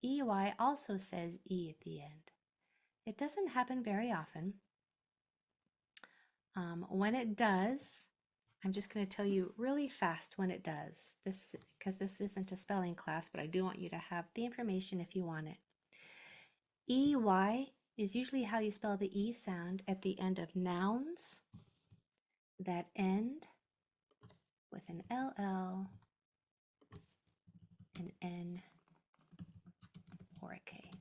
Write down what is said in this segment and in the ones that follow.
EY also says E at the end. It doesn't happen very often. When it does, I'm just going to tell you really fast when it does. This, because this isn't a spelling class, but I do want you to have the information if you want it. EY is usually how you spell the E sound at the end of nouns that end with an LL, an N, or a K.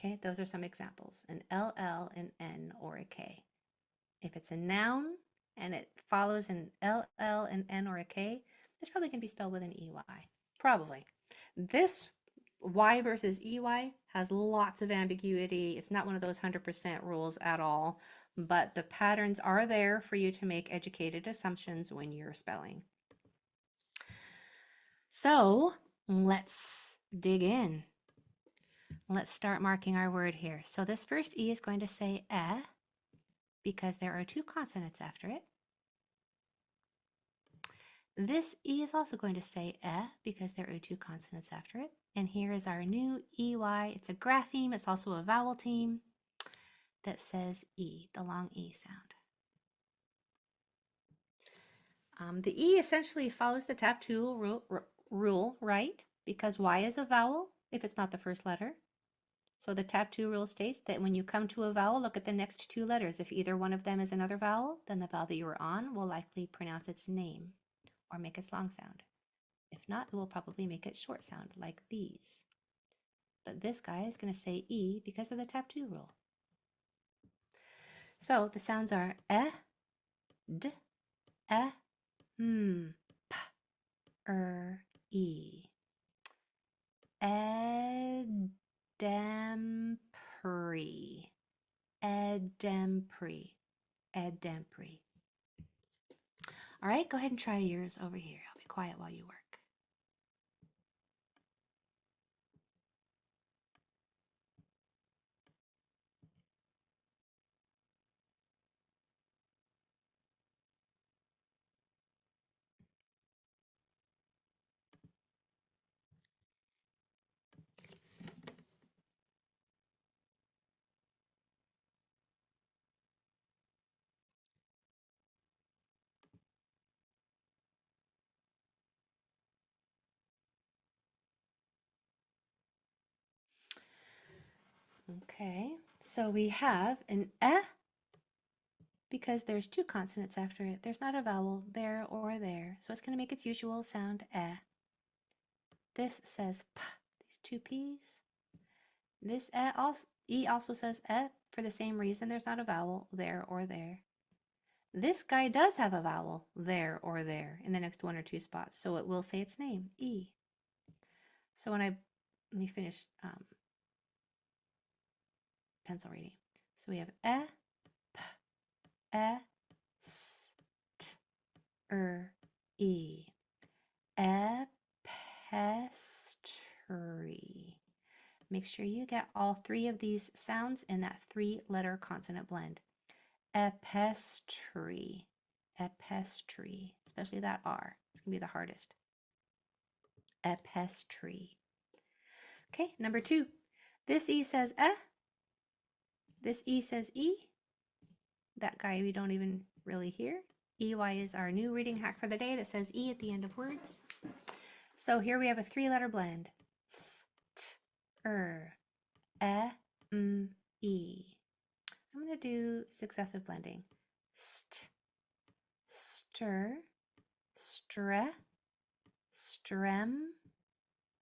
Okay, those are some examples, an LL, an N, or a K. If it's a noun and it follows an LL, an N, or a K, it's probably going to be spelled with an EY. Probably. This Y versus EY has lots of ambiguity. It's not one of those 100% rules at all, but the patterns are there for you to make educated assumptions when you're spelling. So let's dig in. Let's start marking our word here. So this first E is going to say eh, because there are two consonants after it. This E is also going to say eh, because there are two consonants after it. And here is our new EY. It's a grapheme. It's also a vowel team that says E, the long E sound. The E essentially follows the tap tool rule, right? Because Y is a vowel if it's not the first letter. So the tap 2 rule states that when you come to a vowel, look at the next two letters. If either one of them is another vowel, then the vowel that you were on will likely pronounce its name or make its long sound. If not, it will probably make its short sound, like these. But this guy is going to say E because of the tap 2 rule. So the sounds are d, p, E. Edempry. All right, go ahead and try yours over here. I'll be quiet while you work. Okay, so we have an because there's two consonants after it. There's not a vowel there or there, so it's going to make its usual sound This says p, these two P's. This E also says for the same reason. There's not a vowel there or there. This guy does have a vowel there or there in the next one or two spots, so it will say its name, E. So let me finish pencil reading. So we have p, s, t, E. Epestry. Make sure you get all three of these sounds in that three-letter consonant blend. Epestry. Especially that R. It's going to be the hardest. Epestry. Okay, number 2. This E says This E says E. That guy we don't even really hear. EY is our new reading hack for the day that says E at the end of words. So here we have a three-letter blend. S, t, E. I'm going to do successive blending. St, stir, stre, strem,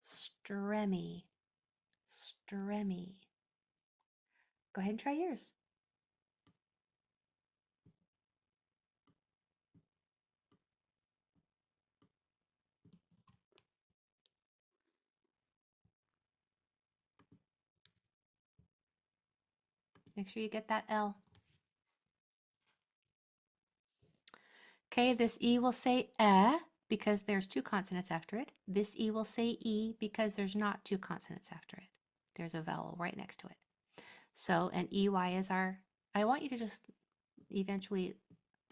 stremmy, stremmy. Go ahead and try yours. Make sure you get that L. Okay, this E will say because there's two consonants after it. This E will say E because there's not two consonants after it. There's a vowel right next to it. So, and EY is our, I want you to just eventually,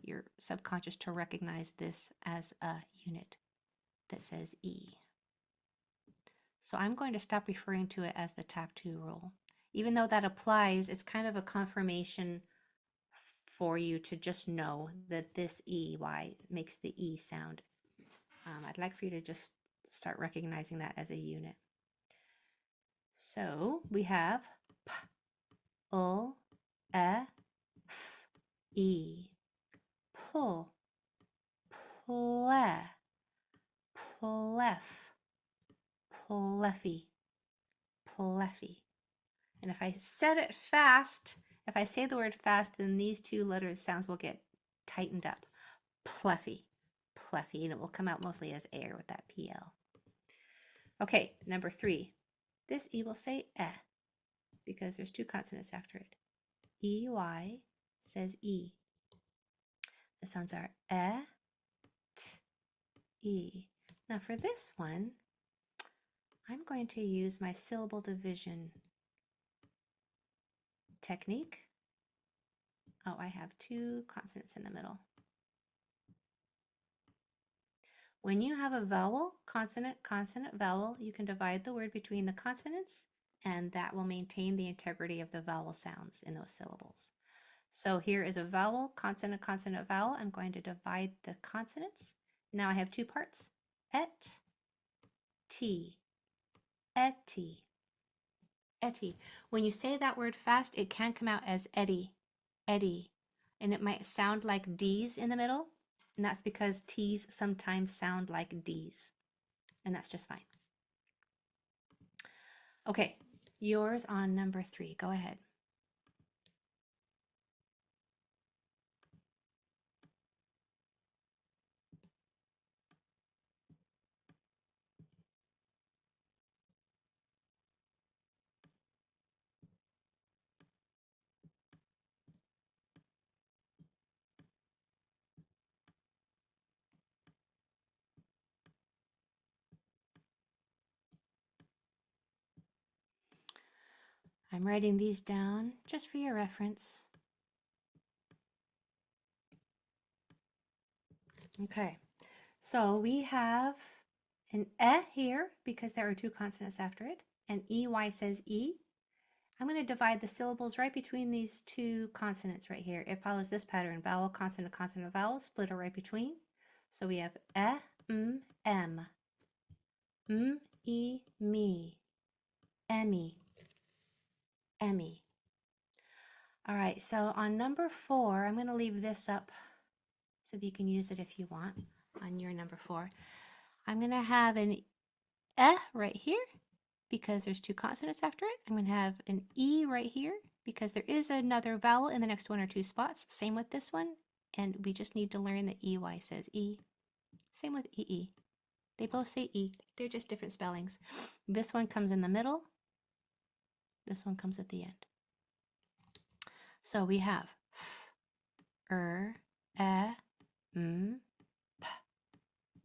your subconscious to recognize this as a unit that says E. So I'm going to stop referring to it as the tap 2 rule. Even though that applies, it's kind of a confirmation for you to just know that this EY makes the E sound. I'd like for you to just start recognizing that as a unit. So we have P, U, E, F, E, pull, ple, plef, pleffy, pleffy. And if I said it fast, if I say the word fast, then these two letters sounds will get tightened up. Pleffy, pleffy, and it will come out mostly as air with that PL. Okay, number 3. This E will say eh, because there's 2 consonants after it. EY says E. The sounds are eh, t, E. Now for this one, I'm going to use my syllable division technique. Oh, I have 2 consonants in the middle. When you have a vowel, consonant, consonant, vowel, you can divide the word between the consonants, and that will maintain the integrity of the vowel sounds in those syllables. So here is a vowel, consonant, consonant, vowel. I'm going to divide the consonants. Now I have 2 parts. Et, t, etty, etty. When you say that word fast, it can come out as eddy, eddy, and it might sound like D's in the middle, and that's because T's sometimes sound like D's, and that's just fine. Okay, yours on number 3. Go ahead. I'm writing these down just for your reference. Okay, so we have an E here because there are 2 consonants after it, and EY says E. I'm going to divide the syllables right between these 2 consonants right here. It follows this pattern: vowel, consonant, consonant, vowel, split it right between. So we have E, M, E, me, emmy, emmy. All right, so on number 4, I'm going to leave this up so that you can use it if you want on your number 4. I'm going to have an right here because there's 2 consonants after it. I'm going to have an E right here because there is another vowel in the next 1 or 2 spots. Same with this one. And we just need to learn that EY says E. Same with EE. They both say E. They're just different spellings. This one comes in the middle. This one comes at the end. So we have F, M, P,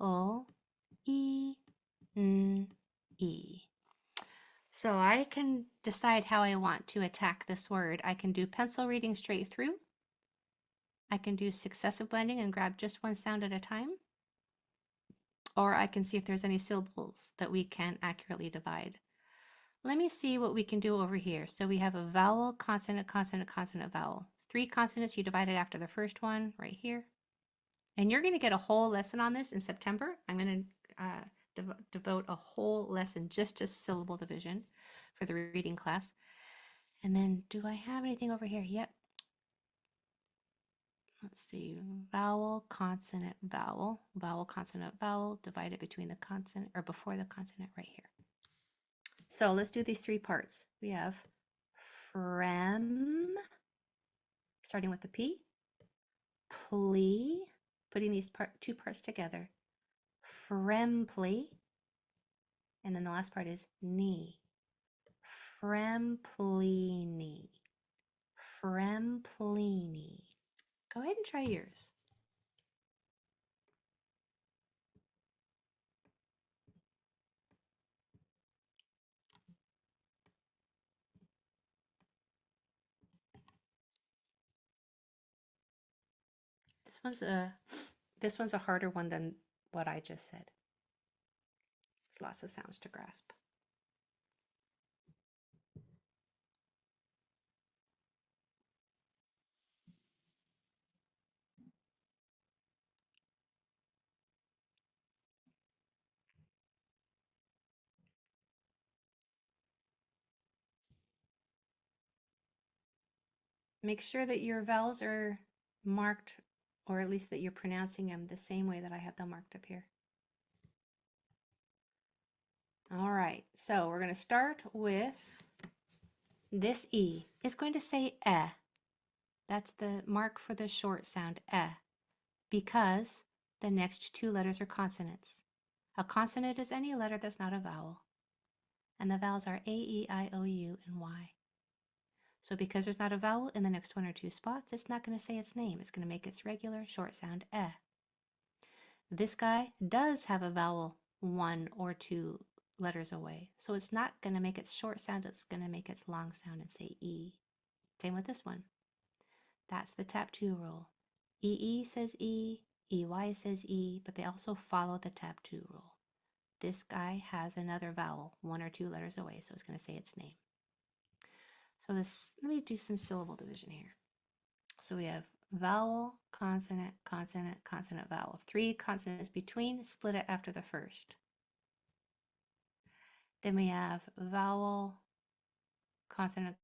O, E, N, E. So I can decide how I want to attack this word. I can do pencil reading straight through. I can do successive blending and grab just one sound at a time. Or I can see if there's any syllables that we can accurately divide. Let me see what we can do over here. So we have a vowel, consonant, consonant, consonant, vowel. 3 consonants, you divide it after the first one right here. And you're going to get a whole lesson on this in September. I'm going to devote a whole lesson just to syllable division for the reading class. And then do I have anything over here? Yep. Let's see, vowel, consonant, vowel, vowel, consonant, vowel, divide it between the consonant or before the consonant right here. So let's do these 3 parts. We have frem, starting with the P, plea, putting these 2 parts together, fremply, and then the last part is knee, fremplini, fremplini. Go ahead and try yours. This one's a harder one than what I just said. There's lots of sounds to grasp. Make sure that your vowels are marked, or at least that you're pronouncing them the same way that I have them marked up here. All right, so we're going to start with this E. It's going to say eh. That's the mark for the short sound eh, because the next two letters are consonants. A consonant is any letter that's not a vowel. And the vowels are A, E, I, O, U, and Y. So because there's not a vowel in the next one or two spots, it's not going to say its name. It's going to make its regular short sound eh. This guy does have a vowel one or two letters away. So it's not going to make its short sound. It's going to make its long sound and say E. Same with this one. That's the tap 2 rule. EE says E, EY says E, but they also follow the tap 2 rule. This guy has another vowel, one or two letters away, so it's going to say its name. So let me do some syllable division here. So we have vowel, consonant, consonant, consonant, vowel. 3 consonants between, split it after the first. Then we have vowel, consonant,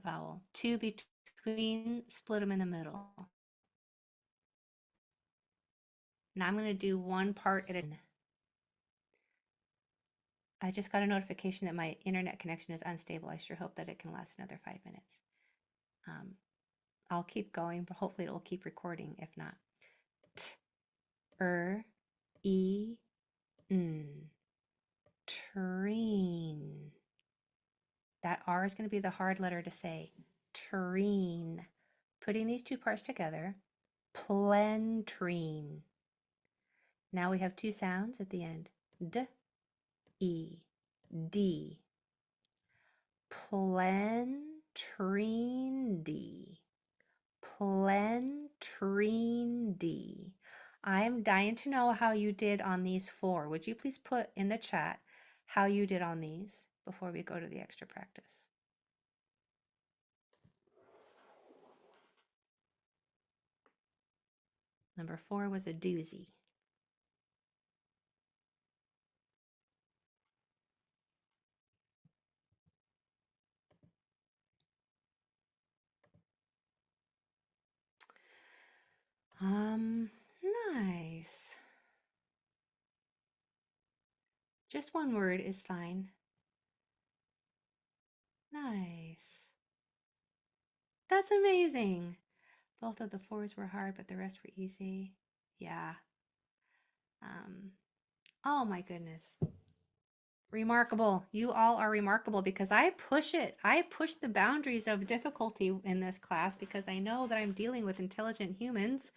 vowel. 2 between, split them in the middle. Now I'm going to do one part at a time. I just got a notification that my internet connection is unstable. I sure hope that it can last another 5 minutes. I'll keep going, but hopefully it will keep recording. If not, E, N, treen. That R is going to be the hard letter to say. Treen. Putting these two parts together, plentreen. Now we have two sounds at the end. D, E, D. Plentreendy. Plentreendy. I am dying to know how you did on these 4. Would you please put in the chat how you did on these before we go to the extra practice? Number 4 was a doozy. Nice. Just one word is fine. Nice. That's amazing. Both of the 4s were hard, but the rest were easy. Yeah. Oh my goodness. Remarkable. You all are remarkable because I push it. I push the boundaries of difficulty in this class because I know that I'm dealing with intelligent humans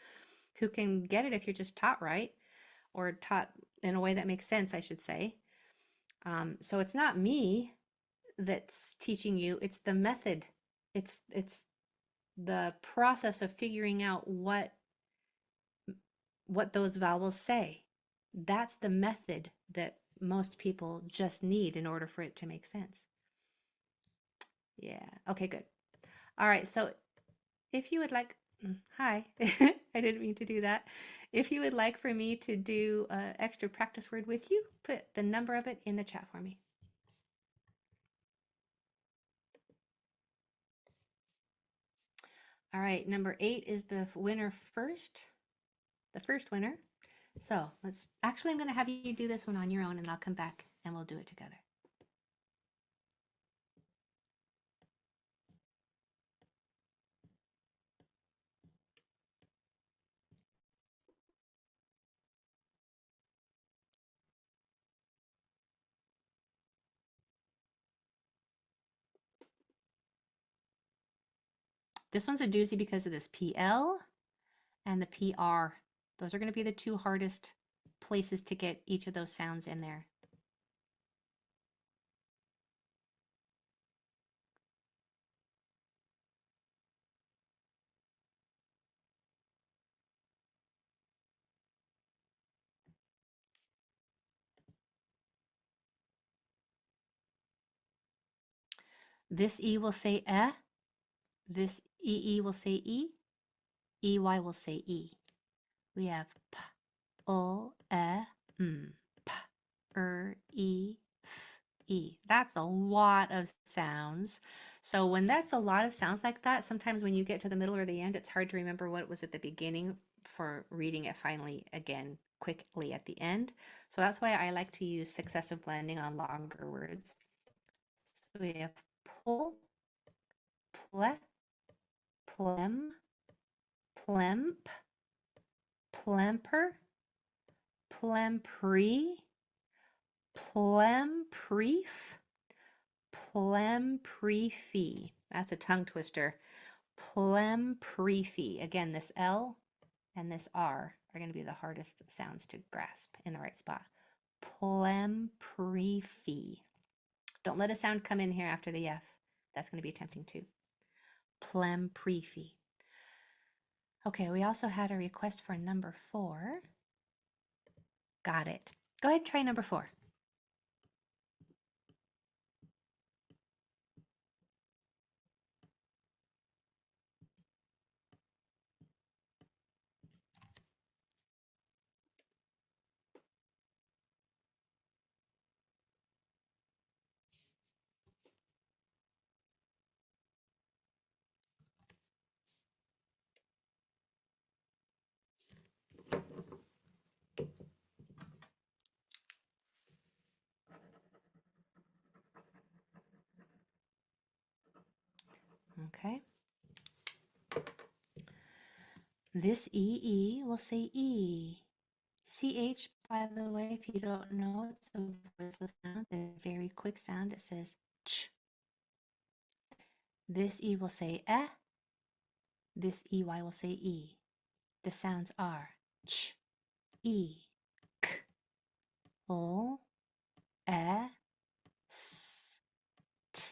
who can get it if you're just taught right, or taught in a way that makes sense, I should say. So it's not me that's teaching you, it's the method. It's the process of figuring out what those vowels say. That's the method that most people just need in order for it to make sense. Yeah, okay, good. All right, so if you would like, hi, I didn't mean to do that. If you would like for me to do an extra practice word with you, put the number of it in the chat for me. All right, number 8 is the winner first, the first winner. So I'm going to have you do this one on your own and I'll come back and we'll do it together. This one's a doozy because of this PL and the PR. Those are going to be the 2 hardest places to get each of those sounds in there. This E will say eh. This EE will say E. EY will say E. We have P, O, E, M, P, E, F, E. That's a lot of sounds. So when that's a lot of sounds like that, sometimes when you get to the middle or the end, it's hard to remember what was at the beginning for reading it finally again quickly at the end. So that's why I like to use successive blending on longer words. So we have pull, ple, plem, plemp, plemper, plempre, plempreef, plempreefy. That's a tongue twister. Plempreefy. Again, this L and this R are going to be the hardest sounds to grasp in the right spot. Plempreefy. Don't let a sound come in here after the F. That's going to be tempting too. Plempreefy. Okay, we also had a request for number 4. Got it. Go ahead and try number 4. Okay. This EE will say E. CH, by the way, if you don't know, it's a voiceless sound, a very quick sound. It says ch. This E will say eh. This EY will say E. The sounds are ch, E, k, o, e, s, t,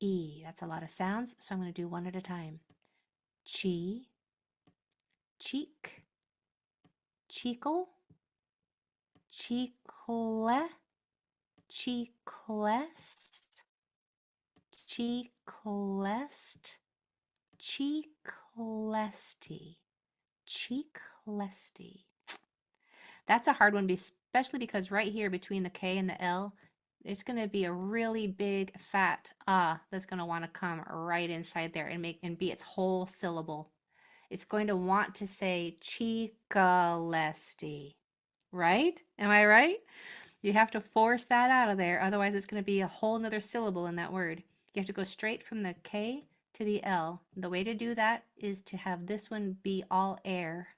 E. That's a lot of sounds, so I'm going to do one at a time. Chi, cheek, cheekle, cheekle, cheekless, cheeklest, cheeklesty, cheeklesty. That's a hard one, especially because right here between the K and the L, it's going to be a really big fat that's going to want to come right inside there and be its whole syllable. It's going to want to say cheekalesty, right? Am I right? You have to force that out of there. Otherwise, it's going to be a whole nother syllable in that word. You have to go straight from the K to the L. The way to do that is to have this one be all air.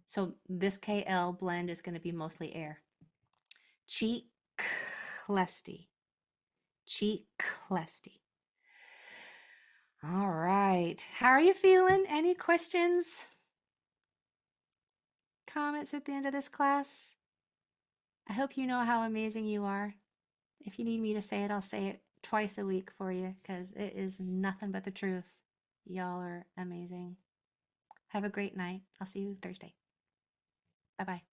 So this KL blend is going to be mostly air. Cheeklesty. Cheeklesty. All right. How are you feeling? Any questions? Comments at the end of this class? I hope you know how amazing you are. If you need me to say it, I'll say it twice a week for you because it is nothing but the truth. Y'all are amazing. Have a great night. I'll see you Thursday. Bye-bye.